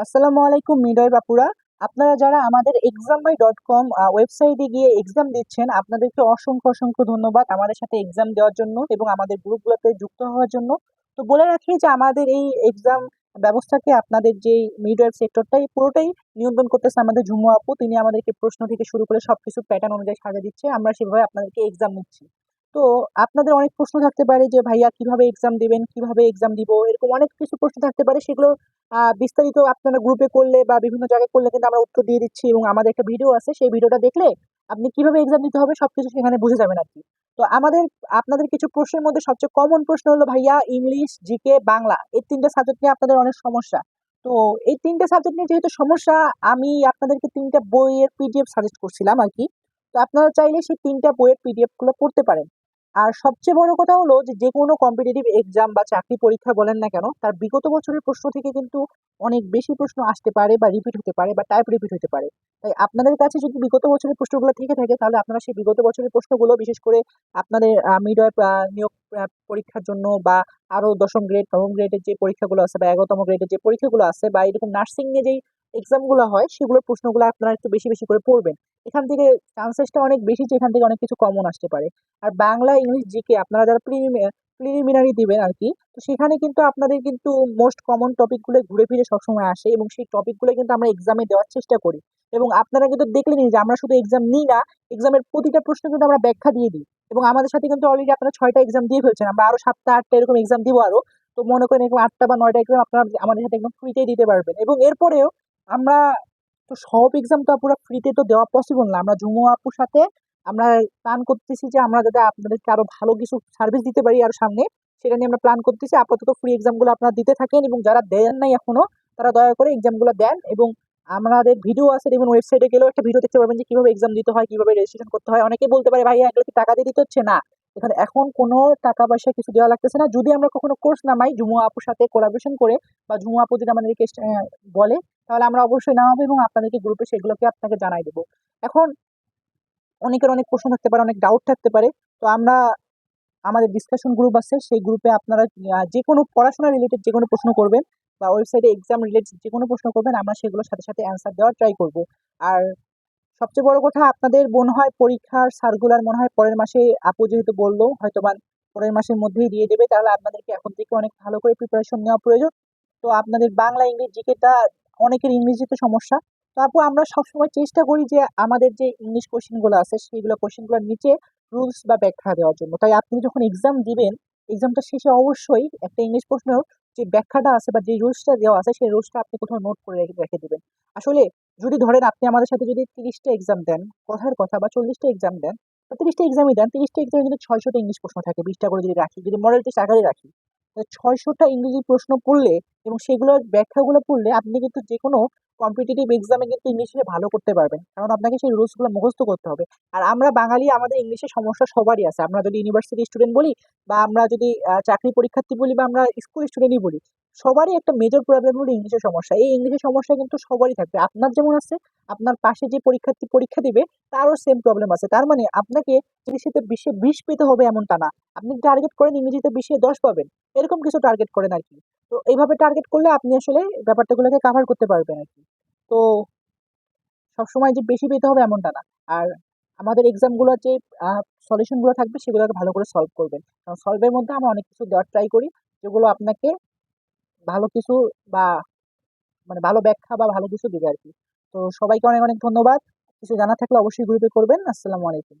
আসসালামু আলাইকুম মিডয় বাপুরা। আপনারা যারা আমাদের examby.com ওয়েবসাইটে গিয়ে এক্সাম দিচ্ছেন, আপনাদেরকে অসংখ্য অসংখ্য ধন্যবাদ আমাদের সাথে এক্সাম দেওয়ার জন্য এবং আমাদের গ্রুপগুলোতে যুক্ত হওয়ার জন্য। তো বলে রাখি যে আমাদের এই এক্সাম ব্যবস্থাকে আপনাদের যে মিডওয়েব সেক্টরটাই পুরোটাই নিয়ন্ত্রণ করতেছে আমাদের ঝুমু আপু। তিনি আমাদেরকে প্রশ্ন থেকে শুরু করে সবকিছু প্যাটার্ন অনুযায়ী সাজিয়ে দিচ্ছে, আমরা সেভাবে আপনাদেরকে এক্সাম নিচ্ছি। তো আপনাদের অনেক প্রশ্ন থাকতে পারে যে ভাইয়া কিভাবে এক্সাম দিবেন, কিভাবে এক্সাম দিব, এরকম অনেক কিছু প্রশ্ন থাকতে পারে। সেগুলো বিস্তারিত আপনারা গ্রুপে করলে বা বিভিন্ন জায়গায় করলে কিন্তু আমরা উত্তর দিয়ে দিচ্ছি, এবং আমাদের একটা ভিডিও আছে, সেই ভিডিওটা দেখলে আপনি কিভাবে এক্সাম দিতে হবে সবকিছু সেখানে বুঝে যাবেন আর কি। তো আপনাদের কিছু প্রশ্নের মধ্যে সবচেয়ে কমন প্রশ্ন হলো ভাইয়া ইংলিশ, জিকে, বাংলা এই তিনটা সাবজেক্ট নিয়ে আপনাদের অনেক সমস্যা। তো এই তিনটা সাবজেক্ট নিয়ে যেহেতু সমস্যা, আমি আপনাদেরকে তিনটা বইয়ের পিডিএফ সাজেস্ট করছিলাম আর কি। তো আপনারা চাইলে সেই তিনটা বইয়ের পিডিএফ গুলো পড়তে পারেন। আর সবচেয়ে বড় কথা হলো যে যেকোনো কম্পিটিটিভ এক্সাম বা চাকরি পরীক্ষা বলেন না কেন, তার বিগত বছরের প্রশ্ন থেকে কিন্তু অনেক বেশি প্রশ্ন আসতে পারে বা রিপিট হতে পারে বা টাইপ রিপিট হতে পারে। তাই আপনাদের কাছে যদি বিগত বছরের প্রশ্নগুলো থেকে থাকে, তাহলে আপনারা সেই বিগত বছরের প্রশ্নগুলো বিশেষ করে আপনাদের মিডওয়াইফ নিয়োগ পরীক্ষার জন্য, বা আরো 10ম গ্রেড, 9ম গ্রেডের যে পরীক্ষাগুলো আছে বা 11তম গ্রেডের যে পরীক্ষাগুলো আছে, বা এরকম নার্সিং এ যেই এক্সাম গুলো হয়, সেগুলোর প্রশ্নগুলো আপনারা একটু বেশি বেশি করে পড়বেন। এখান থেকে চান্সেসটা অনেক বেশি যে এখান থেকে অনেক কিছু কমন আসতে পারে। আর বাংলা, ইংলিশ, জিকে আপনারা যারা প্রিলিমিনারি দিবেন আর কি, তো সেখানে কিন্তু আপনাদের কিন্তু মোস্ট কমন টপিক গুলো ঘুরে ফিরে সবসময় আসে, এবং সেই টপিক গুলো কিন্তু আমরা এক্সামে দেওয়ার চেষ্টা করি। এবং আপনারা কিন্তু দেখলেনই যে আমরা শুধু এক্সাম নিই না, এক্সামের প্রতিটা প্রশ্ন কিন্তু আমরা ব্যাখ্যা দিয়ে দিই। এবং আমাদের সাথে কিন্তু অলরেডি আপনারা 6টা এক্সাম দিয়ে ফেলছেন, আমরা আরো 7টা 8টা এরকম এক্সাম দিব আরো। তো মনে করেন এরকম 8টা বা 9টা এক্সাম আপনারা আমাদের সাথে একদম ফ্রিতেই দিতে পারবেন। এবং এরপরেও আমরা তো সব এক্সাম তো পুরো ফ্রিতে তো দেওয়া পসিবল না। আমরা ঝুমু আপুর সাথে আমরা প্ল্যান করতেছি যে আমরা যাতে আপনাদেরকে আরো ভালো কিছু সার্ভিস দিতে পারি আর সামনে, সেটা নিয়ে আমরা প্ল্যান করতেছি। আপাতত ফ্রি এক্সাম গুলো আপনারা দিতে থাকেন, এবং যারা দেন নাই এখনো, তারা দয়া করে এক্সাম গুলো দেন। এবং আমাদের ভিডিও আছে, দেখুন ওয়েবসাইটে গেলেও একটা ভিডিও দেখতে পারবেন যে কিভাবে এক্সাম দিতে হয়, কিভাবে রেজিস্ট্রেশন করতে হয়। অনেকে বলতে পারে ভাইয়া এগুলো কি টাকা দিয়ে দিতে হচ্ছে? না, এখানে এখন কোনো টাকা পয়সা কিছু দেওয়া লাগতেছে না। যদি আমরা কখনো কোর্স নামাই ঝুমু আপুর সাথে কোলাবোরেশন করে, বা ঝুমু আপু যদি আমাদেরকে বলে, তাহলে আমরা অবশ্যই নামাবো এবং আপনাদেরকে গ্রুপে সেগুলোকে আপনাকে জানাই দেবো। এখন অনেকের অনেক প্রশ্ন থাকতে পারে, অনেক ডাউট থাকতে পারে। তো আমরা আমাদের ডিসকাশন গ্রুপ আছে, সেই গ্রুপে আপনারা যে কোনো পড়াশোনা রিলেটেড যে কোনো প্রশ্ন করবেন, বা ওয়েবসাইটে এক্সাম রিলেটেড যে কোনো প্রশ্ন করবেন, আমরা সেগুলোর সাথে সাথে অ্যান্সার দেওয়ার ট্রাই করব। আর সবচেয়ে বড় কথা, আপনাদের মনে হয় পরীক্ষার সার্কুলার মনে হয় পরের মাসে, আপু যেহেতু বললো হয়তো বা পরের মাসের মধ্যেই দিয়ে দেবে, তাহলে আপনাদেরকে এখন থেকে অনেক ভালো করে প্রিপারেশন নেওয়া প্রয়োজন। তো আপনাদের বাংলা, ইংরেজি, জিকেটা অনেকের ইংরেজিতে সমস্যা। তো আপু আমরা সবসময় চেষ্টা করি যে আমাদের যে ইংলিশ কোশ্চেন গুলো আছে, সেইগুলো কোশ্চেন গুলোর নিচে রুলস বা ব্যাখ্যা দেওয়ার জন্য। তাই আপনি যখন এক্সাম দিবেন, এক্সামটা শেষে অবশ্যই একটা ইংলিশ প্রশ্ন যে ব্যাখ্যাটা আছে বা যে রুলসটা দেওয়া আছে, সেই রুলসটা আপনি কোথাও নোট করে রেখে রেখে দিবেন। আসলে যদি ধরেন আপনি আমাদের সাথে যদি 30টা এক্সাম দেন, কথার কথা, বা 40টা এক্সাম দেন, বা 30টা এক্সামই দেন, 30টা এক্সামে কিন্তু 600টা ইংলিশ প্রশ্ন থাকে, 20টা করে যদি রাখি, যদি মডেল টেস্ট আকারে রাখি, 600টা ইংরেজি প্রশ্ন পড়লে এবং সেগুলোর ব্যাখ্যাগুলো পড়লে আপনি কিন্তু যে কোনো কম্পিটিটিভ এক্সামে কিন্তু ইংলিশে ভালো করতে পারবেন, কারণ আপনাকে সেই রুলস গুলো মুখস্থ করতে হবে। আর আমরা বাঙালি, আমাদের ইংলিশের সমস্যা সবারই আছে। আমরা যদি ইউনিভার্সিটি স্টুডেন্ট বলি, বা আমরা যদি চাকরি পরীক্ষার্থী বলি, বা আমরা স্কুল স্টুডেন্টই বলি, সবারই একটা মেজর প্রবলেম হলো ইংলিশের সমস্যা। এই ইংলিশের সমস্যা কিন্তু সবারই থাকবে, আপনার যেমন আছে, আপনার পাশে যে পরীক্ষার্থী পরীক্ষা দিবে তারও সেম প্রবলেম আছে। তার মানে আপনাকে ইংলিশে 20-এ 20 পেতে হবে এমনটা না। আপনি টার্গেট করেন ইংরেজিতে 20-এ 10 পাবেন, এরকম কিছু টার্গেট করেন আর কি। তো এইভাবে টার্গেট করলে আপনি আসলে ব্যাপারটাগুলোকে কাভার করতে পারবেন আর কি। তো সবসময় যে বেশি পেতে হবে এমনটা না। আর আমাদের এক্সাম গুলোর যে সলিউশন গুলো থাকবে, সেগুলোকে ভালো করে সলভ করবেন, কারণ সলভের মধ্যে আমরা অনেক কিছু দেওয়ার ট্রাই করি, যেগুলো আপনাকে ভালো কিছু বা মানে ভালো ব্যাখ্যা বা ভালো কিছু দিবে আর কি। তো সবাইকে অনেক অনেক ধন্যবাদ। কিছু জানা থাকলে অবশ্যই গ্রুপে করবেন। আসসালামু আলাইকুম।